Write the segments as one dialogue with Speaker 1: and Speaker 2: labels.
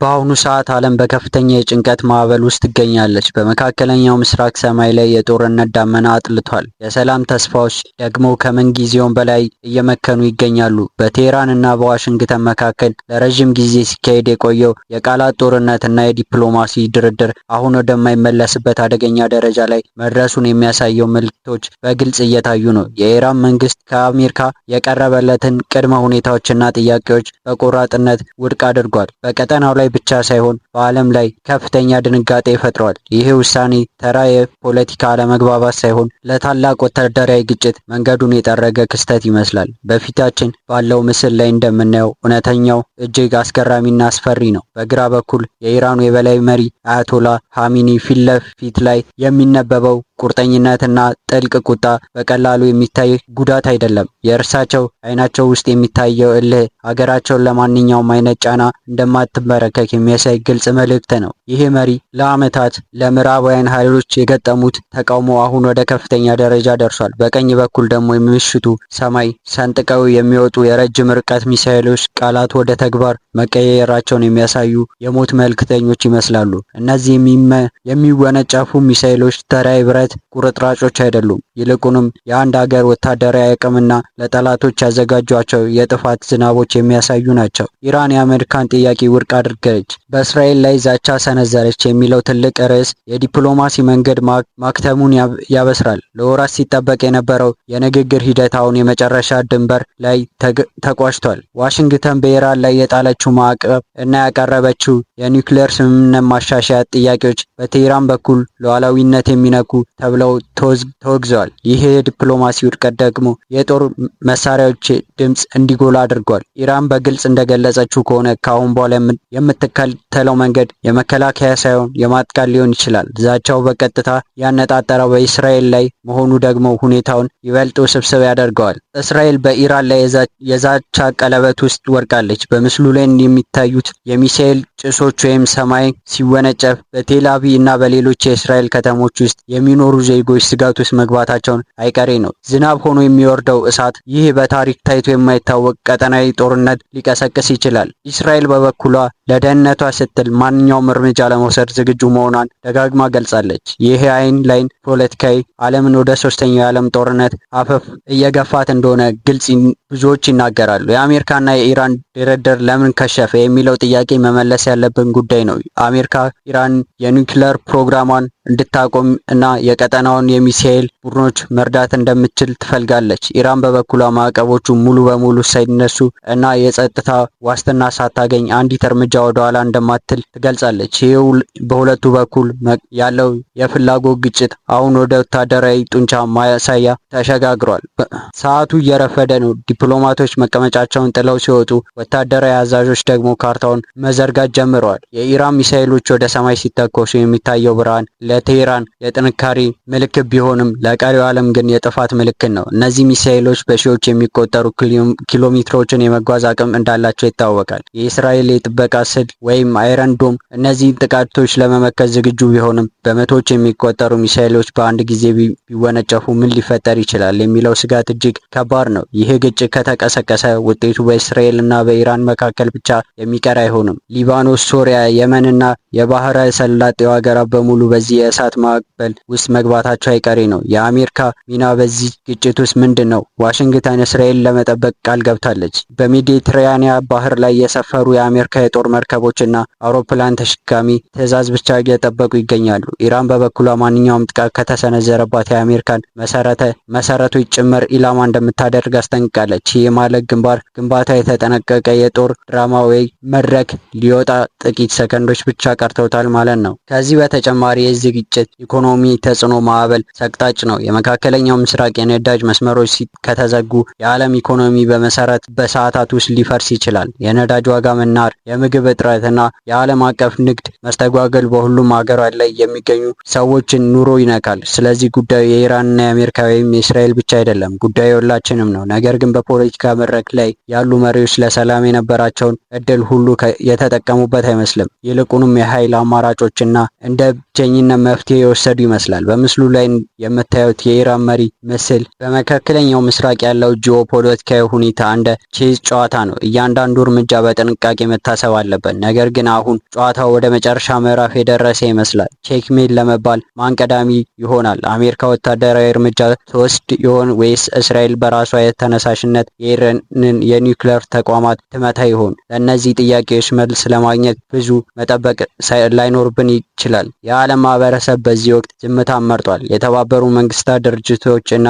Speaker 1: በአሁኑ ሰዓት ዓለም በከፍተኛ የጭንቀት ማዕበል ውስጥ ትገኛለች። በመካከለኛው ምስራቅ ሰማይ ላይ የጦርነት ደመና አጥልቷል። የሰላም ተስፋዎች ደግሞ ከምንጊዜውም በላይ እየመከኑ ይገኛሉ። በቴህራን እና በዋሽንግተን መካከል ለረጅም ጊዜ ሲካሄድ የቆየው የቃላት ጦርነት እና የዲፕሎማሲ ድርድር አሁን ወደማይመለስበት አደገኛ ደረጃ ላይ መድረሱን የሚያሳየው ምልክቶች በግልጽ እየታዩ ነው። የኢራን መንግስት ከአሜሪካ የቀረበለትን ቅድመ ሁኔታዎችና ጥያቄዎች በቆራጥነት ውድቅ አድርጓል። በቀጠናው ላይ ብቻ ሳይሆን በዓለም ላይ ከፍተኛ ድንጋጤ ፈጥሯል። ይህ ውሳኔ ተራ የፖለቲካ አለመግባባት ሳይሆን ለታላቅ ወታደራዊ ግጭት መንገዱን የጠረገ ክስተት ይመስላል። በፊታችን ባለው ምስል ላይ እንደምናየው እውነተኛው እጅግ አስገራሚና አስፈሪ ነው። በግራ በኩል የኢራኑ የበላይ መሪ አያቶላ ኻሜኒ ፊት ለፊት ላይ የሚነበበው ቁርጠኝነትና ጥልቅ ቁጣ በቀላሉ የሚታይ ጉዳት አይደለም። የእርሳቸው አይናቸው ውስጥ የሚታየው እልህ ሀገራቸውን ለማንኛውም አይነት ጫና እንደማትመረከክ የሚያሳይ ግልጽ መልእክት ነው። ይህ መሪ ለዓመታት ለምዕራባውያን ኃይሎች የገጠሙት ተቃውሞ አሁን ወደ ከፍተኛ ደረጃ ደርሷል። በቀኝ በኩል ደግሞ የምሽቱ ሰማይ ሰንጥቀው የሚወጡ የረጅም ርቀት ሚሳኤሎች ቃላት ወደ ተግባር መቀየራቸውን የሚያሳዩ የሞት መልእክተኞች ይመስላሉ። እነዚህ የሚወነጨፉ ሚሳኤሎች ተራ የብረት ቁርጥራጮች አይደሉም። ይልቁንም የአንድ ሀገር ወታደራዊ አቅምና ለጠላቶች ያዘጋጇቸው የጥፋት ዝናቦች የሚያሳዩ ናቸው። ኢራን የአሜሪካን ጥያቄ ውድቅ አድርገች በእስራኤል ላይ ዛቻ ሰነዘረች የሚለው ትልቅ ርዕስ የዲፕሎማሲ መንገድ ማክተሙን ያበስራል። ለወራት ሲጠበቅ የነበረው የንግግር ሂደት አሁን የመጨረሻ ድንበር ላይ ተቋጭቷል። ዋሽንግተን በኢራን ላይ የጣለችው ማዕቀብ እና ያቀረበችው የኒውክሌር ስምምነት ማሻሻያ ጥያቄዎች በቴህራን በኩል ሉዓላዊነት የሚነኩ ተብለው ተወግዘዋል። ይህ የዲፕሎማሲ ውድቀት ደግሞ የጦር መሳሪያዎች ድምፅ እንዲጎላ አድርጓል። ኢራን በግልጽ እንደገለጸችው ከሆነ ከአሁን በኋላ የምትከተለው መንገድ የመከላከያ ሳይሆን የማጥቃት ሊሆን ይችላል። ዛቻው በቀጥታ ያነጣጠረው በእስራኤል ላይ መሆኑ ደግሞ ሁኔታውን ይበልጥ ውስብስብ ያደርገዋል። እስራኤል በኢራን ላይ የዛቻ ቀለበት ውስጥ ወድቃለች። በምስሉ ላይ የሚታዩት የሚሳኤል ጭሶች ወይም ሰማይ ሲወነጨፍ በቴል አቪቭ እና በሌሎች የእስራኤል ከተሞች ውስጥ የሚኖሩ ዜጎች ስጋት ውስጥ መግባታቸውን አይቀሬ ነው። ዝናብ ሆኖ የሚወርደው እሳት ይህ በታሪክ ታይቶ የማይታወቅ ቀጠናዊ ጦርነት ሊቀሰቅስ ይችላል። እስራኤል በበኩሏ ለደህንነቷ ስትል ማንኛውም እርምጃ ለመውሰድ ዝግጁ መሆኗን ደጋግማ ገልጻለች። ይህ የአይን ላይን ፖለቲካዊ ዓለምን ወደ ሶስተኛው የዓለም ጦርነት አፈፍ እየገፋት እንደሆነ ግልጽ ብዙዎች ይናገራሉ። የአሜሪካና የኢራን ድርድር ለምን ከሸፈ የሚለው ጥያቄ መመለስ ያለብን ጉዳይ ነው። አሜሪካ ኢራን የኒውክሌር ፕሮግራሟን እንድታቆም እና የቀጠናውን የሚሳኤል ቡድኖች መርዳት እንደምትችል ትፈልጋለች። ኢራን በበኩሏ ማዕቀቦቹ ሙሉ በሙሉ ሳይነሱ እና የጸጥታ ዋስትና ሳታገኝ አንዲት እርምጃ ወደ ኋላ እንደማትል ትገልጻለች። ይህ በሁለቱ በኩል ያለው የፍላጎት ግጭት አሁን ወደ ወታደራዊ ጡንቻ ማሳያ ተሸጋግሯል። ሰዓቱ እየረፈደ ነው። ዲፕሎማቶች መቀመጫቸውን ጥለው ሲወጡ፣ ወታደራዊ አዛዦች ደግሞ ካርታውን መዘርጋት ጀምረዋል። የኢራን ሚሳኤሎች ወደ ሰማይ ሲተኮሱ የሚታየው ብርሃን ለቴህራን የጥንካሬ ምልክት ቢሆንም ለቀሪው ዓለም ግን የጥፋት ምልክት ነው። እነዚህ ሚሳኤሎች በሺዎች የሚቆጠሩ ኪሎሜትሮችን የመጓዝ አቅም እንዳላቸው ይታወቃል። የእስራኤል የጥበቃ ስድ ወይም አይረን ዶም እነዚህን ጥቃቶች ለመመከት ዝግጁ ቢሆንም በመቶዎች የሚቆጠሩ ሚሳኤሎች በአንድ ጊዜ ቢወነጨፉ ምን ሊፈጠር ይችላል የሚለው ስጋት እጅግ ከባድ ነው። ይህ ግጭት ከተቀሰቀሰ ውጤቱ በእስራኤል እና በኢራን መካከል ብቻ የሚቀር አይሆንም። ሊባኖስ፣ ሶሪያ፣ የመን እና የባህረ ሰላጤው ሀገራት በሙሉ በዚህ የእሳት ማዕበል ውስጥ መግባታቸው አይቀሬ ነው። የአሜሪካ ሚና በዚህ ግጭት ውስጥ ምንድን ነው? ዋሽንግተን እስራኤል ለመጠበቅ ቃል ገብታለች። በሜዲትራኒያን ባህር ላይ የሰፈሩ የአሜሪካ የጦር መርከቦችና አውሮፕላን ተሸካሚ ትዕዛዝ ብቻ እየጠበቁ ይገኛሉ። ኢራን በበኩሏ ማንኛውም ጥቃት ከተሰነዘረባት የአሜሪካን መሰረቶች ጭምር ኢላማ እንደምታደርግ አስጠንቅቃለች። ይህ ማለት ግንባታ የተጠናቀቀ የጦር ድራማ ወይ መድረክ ሊወጣ ጥቂት ሰከንዶች ብቻ ቀርተውታል ማለት ነው። ከዚህ በተጨማሪ የዚህ ግጭት ኢኮኖሚ ተጽዕኖ ማዕበል ሰቅጣጭ ነው። የመካከለኛው ምስራቅ የነዳጅ መስመሮች ከተዘጉ የዓለም ኢኮኖሚ በሰዓታት ውስጥ ሊፈርስ ይችላል። የነዳጅ ዋጋ መናር፣ የምግብ እጥረት እና የዓለም አቀፍ ንግድ መስተጓገል በሁሉም ሀገራት ላይ የሚገኙ ሰዎችን ኑሮ ይነካል። ስለዚህ ጉዳዩ የኢራንና የአሜሪካ ወይም የእስራኤል ብቻ አይደለም፣ ጉዳዩ የሁላችንም ነው። ነገር ግን በፖለቲካ መድረክ ላይ ያሉ መሪዎች ለሰላም የነበራቸውን እድል ሁሉ የተጠቀሙበት አይመስልም። ይልቁንም የኃይል አማራጮችና እንደ ብቸኝነት መፍትሄ የወሰዱ ይመስላል። በምስሉ ላይ የምታዩት የኢራን መሪ ምስል በመካከለኛው ምስራቅ ያለው ጂኦፖለቲካዊ ሁኔታ እንደ ቼዝ ጨዋታ ነው። እያንዳንዱ እርምጃ በጥንቃቄ መታሰብ አለበት። ነገር ግን አሁን ጨዋታው ወደ መጨረሻ ምዕራፍ የደረሰ ይመስላል። ቼክሜት ለመባል ማን ቀዳሚ ይሆናል? አሜሪካ ወታደራዊ እርምጃ ትወስድ ይሆን ወይስ እስራኤል በራሷ የተነሳሽነት የኢራንን የኒውክሌር ተቋማት ትመታ ይሆን? ለእነዚህ ጥያቄዎች መልስ ለማግኘት ብዙ መጠበቅ ላይኖርብን ይችላል። የዓለም ማህበረሰብ በዚህ ወቅት ዝምታን መርጧል። የተባበሩ መንግስታት ድርጅቶች እና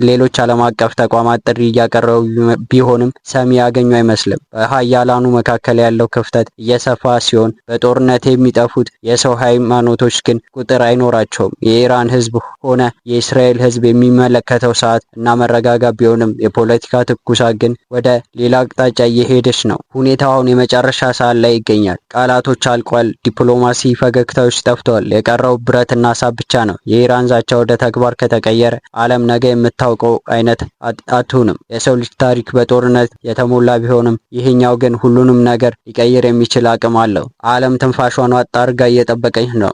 Speaker 1: ሌሎች ዓለም አቀፍ ተቋማት ጥሪ እያቀረቡ ቢሆንም ሰሚ ያገኙ አይመስልም። በሀያላኑ መካከል ያለው ክፍተት እየሰፋ ሲሆን በጦርነት የሚጠፉት የሰው ሃይማኖቶች ግን ቁጥር አይኖራቸውም። የኢራን ህዝብ ሆነ የእስራኤል ህዝብ የሚመለከተው ሰዓት እና መረጋጋት ቢሆንም የፖለቲካ ትኩሳት ግን ወደ ሌላ አቅጣጫ እየሄደች ነው። ሁኔታው አሁን የመጨረሻ ሰዓት ላይ ይገኛል። ቃላቶች አልቋል። ዲፕሎማሲ ፈገግታዎች ጠፍተዋል። የቀረው ብረትና ሳብ ብቻ ነው። የኢራን ዛቻ ወደ ተግባር ከተቀየረ ዓለም ነገ የምታውቀው አይነት አትሆንም። የሰው ልጅ ታሪክ በጦርነት የተሞላ ቢሆንም ይህኛው ግን ሁሉንም ነገር ሊቀይር የሚችል አቅም አለው። ዓለም ትንፋሿን ዋጥ አድርጋ እየጠበቀች ነው።